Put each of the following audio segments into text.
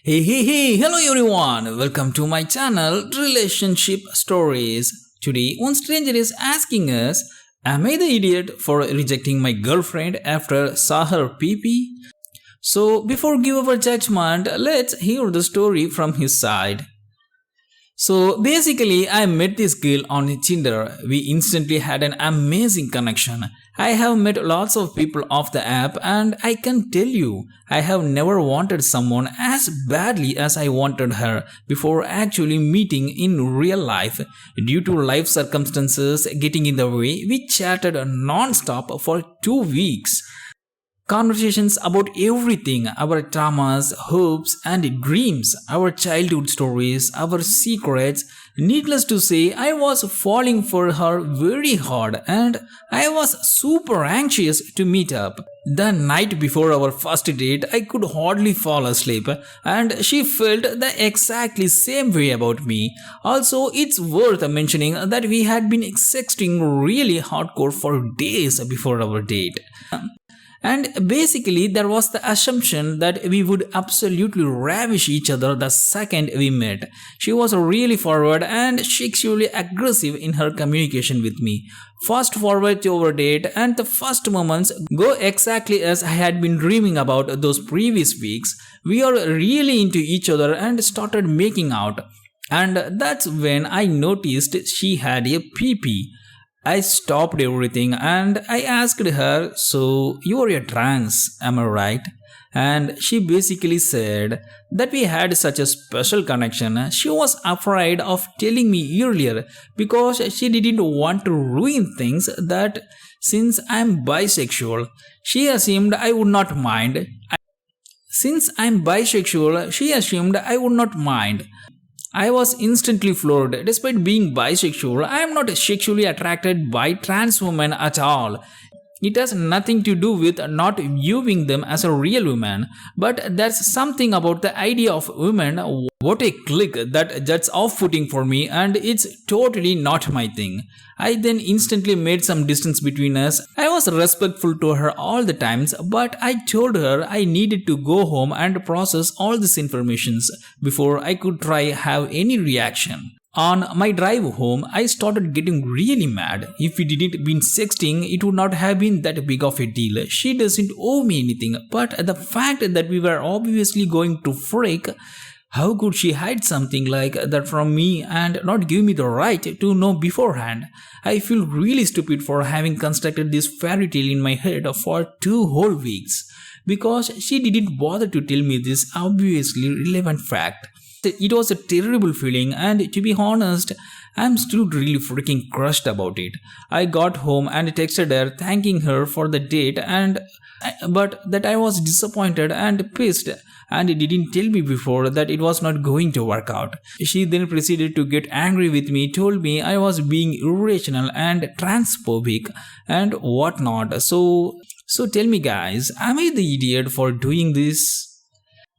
Hello everyone, welcome to my channel Relationship Stories. Today, one stranger is asking us, am I the idiot for rejecting my girlfriend after saw her pee? So, before give our judgment, let's hear the story from his side. So basically, I met this girl on Tinder. We instantly had an amazing connection. I have met lots of people off the app, and I can tell you, I have never wanted someone as badly as I wanted her before actually meeting in real life. Due to life circumstances getting in the way, we chatted non-stop for 2 weeks. Conversations about everything, our traumas, hopes, and dreams, our childhood stories, our secrets. Needless to say, I was falling for her very hard and I was super anxious to meet up. The night before our first date, I could hardly fall asleep, and she felt the exactly same way about me. Also, it's worth mentioning that we had been sexting really hardcore for days before our date. And basically, there was the assumption that we would absolutely ravish each other the second we met. She was really forward and sexually aggressive in her communication with me. Fast forward to our date, and the first moments go exactly as I had been dreaming about those previous weeks. We are really into each other and started making out. And that's when I noticed she had a pee. I stopped everything and I asked her, so you are a trans, am I right? And she basically said that we had such a special connection. She was afraid of telling me earlier because she didn't want to ruin things, that since I'm bisexual, she assumed I would not mind. She assumed I would not mind. I was instantly floored. Despite being bisexual, I am not sexually attracted by trans women at all. It has nothing to do with not viewing them as a real woman, but there's something about the idea of women, what a click, that's off-putting for me, and it's totally not my thing. I then instantly made some distance between us. I was respectful to her all the times, but I told her I needed to go home and process all these informations before I could try have any reaction. On my drive home, I started getting really mad. If we didn't been sexting, it would not have been that big of a deal. She doesn't owe me anything, but the fact that we were obviously going to freak, how could she hide something like that from me and not give me the right to know beforehand? I feel really stupid for having constructed this fairy tale in my head for 2 whole weeks because she didn't bother to tell me this obviously relevant fact. It was a terrible feeling, and to be honest, I'm still really freaking crushed about it. I got home and texted her thanking her for the date, but that I was disappointed and pissed and didn't tell me before that it was not going to work out. She then proceeded to get angry with me, told me I was being irrational and transphobic and whatnot. So tell me guys, am I the idiot for doing this?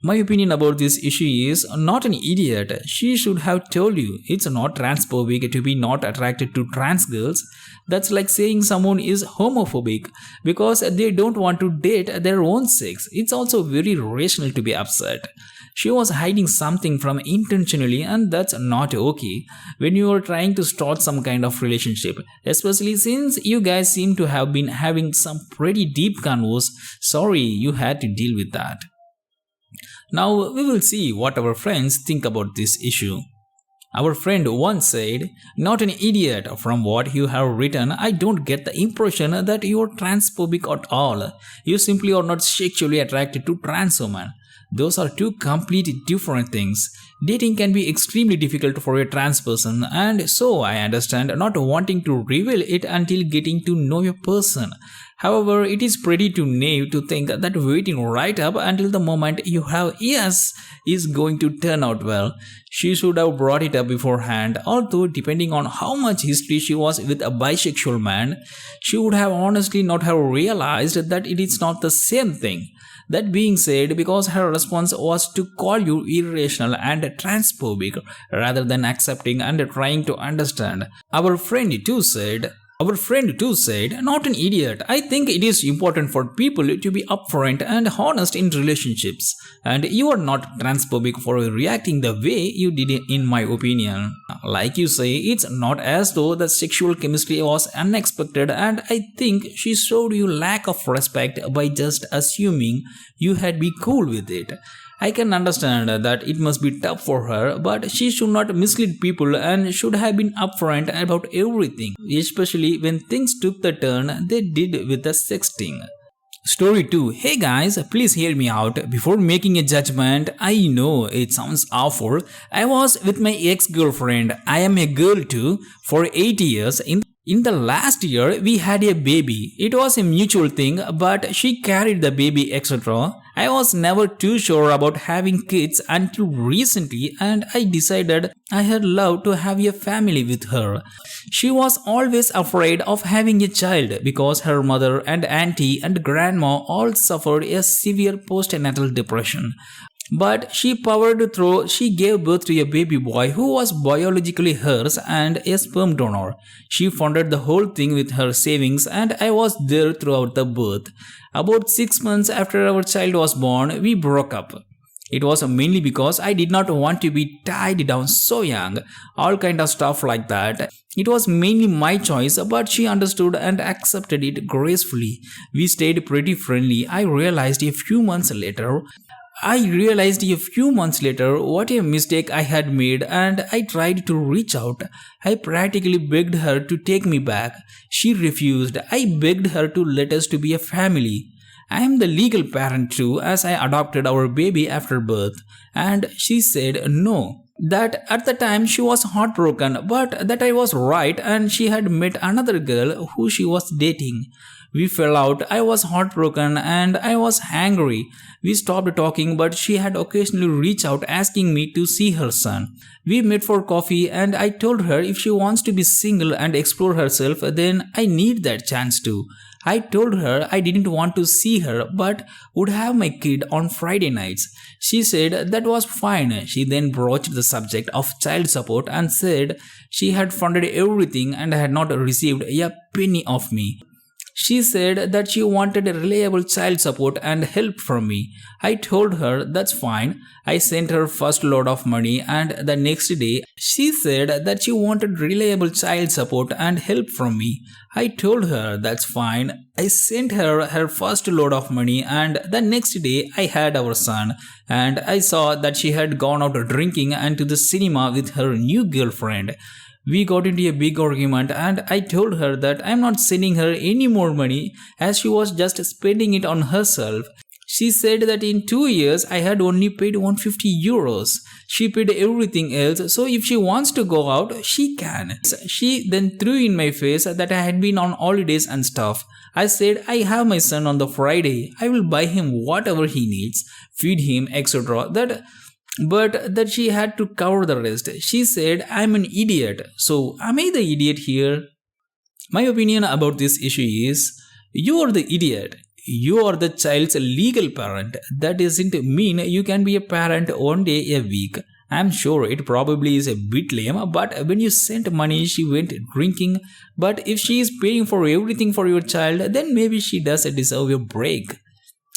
My opinion about this issue is not an idiot. She should have told you it's not transphobic to be not attracted to trans girls. That's like saying someone is homophobic because they don't want to date their own sex. It's also very rational to be upset. She was hiding something from intentionally, and that's not okay when you are trying to start some kind of relationship, especially since you guys seem to have been having some pretty deep convos. Sorry you had to deal with that. Now we will see what our friends think about this issue. Our friend once said, not an idiot, from what you have written, I don't get the impression that you are transphobic at all. You simply are not sexually attracted to trans women. Those are two completely different things. Dating can be extremely difficult for a trans person, and so I understand not wanting to reveal it until getting to know a person. However, it is pretty too naive to think that waiting right up until the moment you have yes is going to turn out well. She should have brought it up beforehand, although depending on how much history she was with a bisexual man, she would have honestly not have realized that it is not the same thing. That being said, because her response was to call you irrational and transphobic rather than accepting and trying to understand, our friend too said, Our friend too said, "Not an idiot. I think it is important for people to be upfront and honest in relationships. And you are not transphobic for reacting the way you did, in my opinion. Like you say, it's not as though the sexual chemistry was unexpected, and I think she showed you lack of respect by just assuming you had be cool with it. I can understand that it must be tough for her, but she should not mislead people and should have been upfront about everything, especially when things took the turn they did with the sexting." Story 2. Hey guys, please hear me out. Before making a judgment, I know it sounds awful. I was with my ex-girlfriend. I am a girl too. For 8 years. In the last year, we had a baby. It was a mutual thing, but she carried the baby, etc. I was never too sure about having kids until recently, and I decided I had loved to have a family with her. She was always afraid of having a child because her mother and auntie and grandma all suffered a severe postnatal depression. But she powered through. She gave birth to a baby boy who was biologically hers and a sperm donor. She funded the whole thing with her savings, and I was there throughout the birth. About 6 months after our child was born, we broke up. It was mainly because I did not want to be tied down so young, all kind of stuff like that. It was mainly my choice, but she understood and accepted it gracefully. We stayed pretty friendly. I realized a few months later what a mistake I had made, and I tried to reach out. I practically begged her to take me back. She refused. I begged her to let us to be a family. I am the legal parent too, as I adopted our baby after birth, and she said no. That at the time she was heartbroken, but that I was right and she had met another girl who she was dating. We fell out. I was heartbroken and I was angry. We stopped talking, but she had occasionally reached out asking me to see her son. We met for coffee and I told her if she wants to be single and explore herself, then I need that chance too. I told her I didn't want to see her but would have my kid on Friday nights. She said that was fine. She then broached the subject of child support and said she had funded everything and had not received a penny of me. She said that she wanted reliable child support and help from me. I told her that's fine. I sent her first load of money, and the next day she said that she wanted reliable child support and help from me. I told her that's fine. I sent her her first load of money, and the next day I had our son, and I saw that she had gone out drinking and to the cinema with her new girlfriend. We got into a big argument and I told her that I'm not sending her any more money as she was just spending it on herself. She said that in 2 years I had only paid 150 euros. She paid everything else, so if she wants to go out, she can. She then threw in my face that I had been on holidays and stuff. I said I have my son on the Friday. I will buy him whatever he needs, feed him, etc. But that she had to cover the rest. She said, I'm an idiot. So, am I the idiot here? My opinion about this issue is, you are the idiot. You are the child's legal parent. That doesn't mean you can be a parent one day a week. I'm sure it probably is a bit lame, but when you sent money, she went drinking. But if she is paying for everything for your child, then maybe she does deserve a break.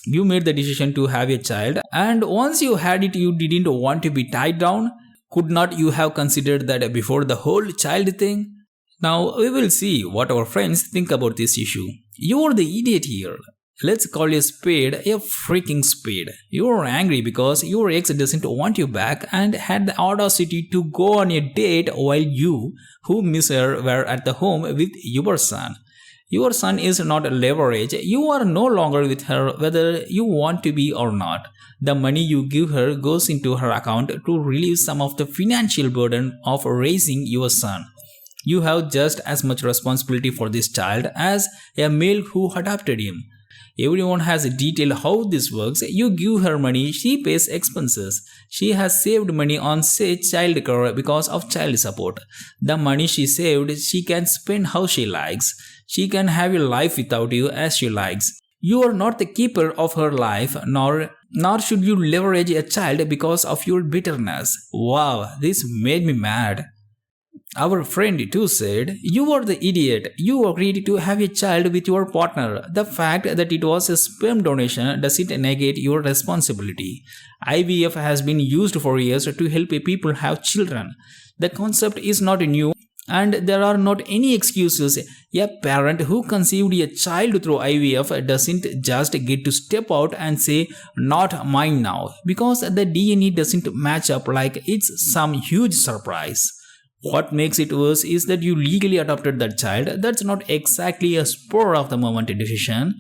You made the decision to have a child, and once you had it, you didn't want to be tied down. Could not you have considered that before the whole child thing? Now, we will see what our friends think about this issue. You are the idiot here. Let's call a spade a freaking spade. You are angry because your ex doesn't want you back and had the audacity to go on a date while you, who miss her, were at the home with your son. Your son is not leverage. You are no longer with her whether you want to be or not. The money you give her goes into her account to relieve some of the financial burden of raising your son. You have just as much responsibility for this child as a male who adopted him. Everyone has detailed how this works. You give her money, she pays expenses. She has saved money on, say, childcare because of child support. The money she saved, she can spend how she likes. She can have a life without you as she likes. You are not the keeper of her life, nor should you leverage a child because of your bitterness. Wow, this made me mad. Our friend too said, "You are the idiot. You agreed to have a child with your partner. The fact that it was a sperm donation doesn't negate your responsibility. IVF has been used for years to help people have children. The concept is not new, and there are not any excuses. A parent who conceived a child through IVF doesn't just get to step out and say, 'Not mine now,' because the DNA doesn't match up like it's some huge surprise. What makes it worse is that you legally adopted that child. That's not exactly a spur of the moment decision.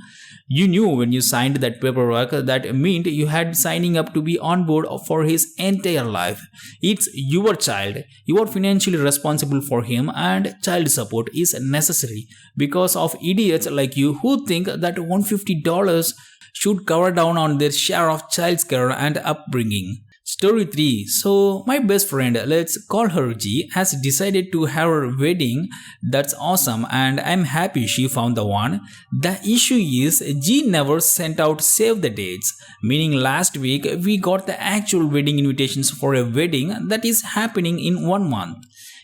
You knew when you signed that paperwork that meant you had signing up to be on board for his entire life. It's your child. You are financially responsible for him, and child support is necessary because of idiots like you who think that $150 should cover down on their share of child's care and upbringing." Story 3. So, my best friend, let's call her G, has decided to have her wedding. That's awesome, and I'm happy she found the one. The issue is, G never sent out save the dates, meaning last week we got the actual wedding invitations for a wedding that is happening in 1 month.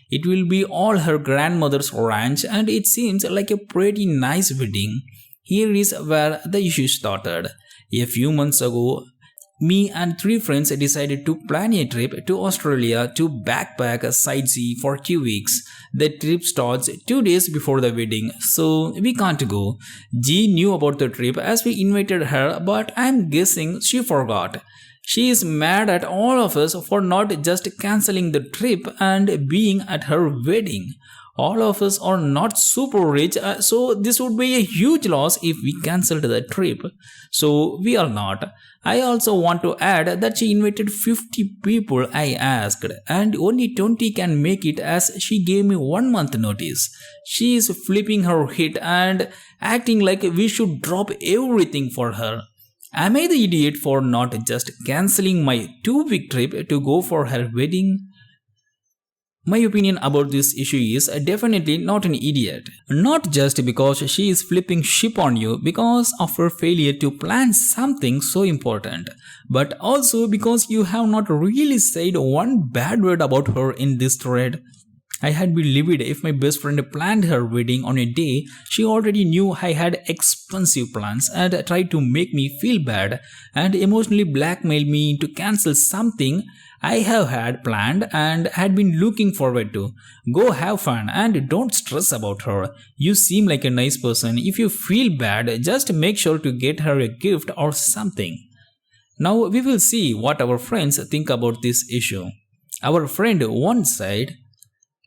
It will be all her grandmother's ranch, and it seems like a pretty nice wedding. Here is where the issue started. A few months ago, me and 3 friends decided to plan a trip to Australia to backpack a sightsee for 2 weeks. The trip starts 2 days before the wedding, so we can't go. G knew about the trip as we invited her, but I'm guessing she forgot. She is mad at all of us for not just cancelling the trip and being at her wedding. All of us are not super rich, so this would be a huge loss if we cancelled the trip. So we are not. I also want to add that she invited 50 people I asked, and only 20 can make it as she gave me 1 month notice. She is flipping her head and acting like we should drop everything for her. Am I the idiot for not just cancelling my 2 week trip to go for her wedding? My opinion about this issue is definitely not an idiot. Not just because she is flipping ship on you because of her failure to plan something so important, but also because you have not really said one bad word about her in this thread. I had been livid if my best friend planned her wedding on a day she already knew I had expensive plans and tried to make me feel bad and emotionally blackmail me to cancel something I have had planned and had been looking forward to. Go have fun and don't stress about her. You seem like a nice person. If you feel bad, just make sure to get her a gift or something. Now we will see what our friends think about this issue. Our friend once said,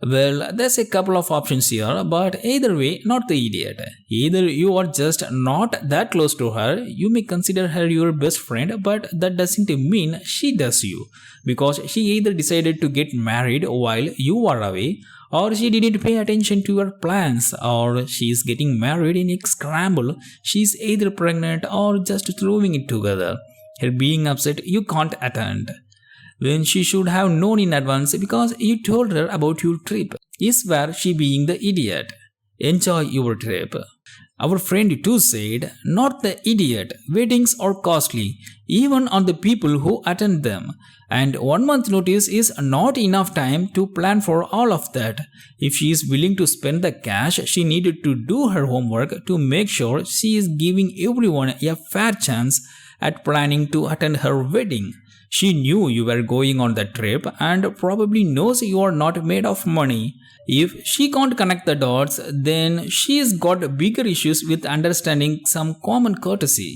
"Well, there's a couple of options here, but either way, not the idiot. Either you are just not that close to her, you may consider her your best friend, but that doesn't mean she does you. Because she either decided to get married while you are away, or she didn't pay attention to your plans, or she is getting married in a scramble. She's either pregnant or just throwing it together. Her being upset you can't attend when she should have known in advance because you told her about your trip, is where she being the idiot. Enjoy your trip." Our friend too said, "Not the idiot. Weddings are costly, even on the people who attend them. And 1 month notice is not enough time to plan for all of that. If she is willing to spend the cash, she needed to do her homework to make sure she is giving everyone a fair chance at planning to attend her wedding. She knew you were going on that trip and probably knows you are not made of money. If she can't connect the dots, then she's got bigger issues with understanding some common courtesy."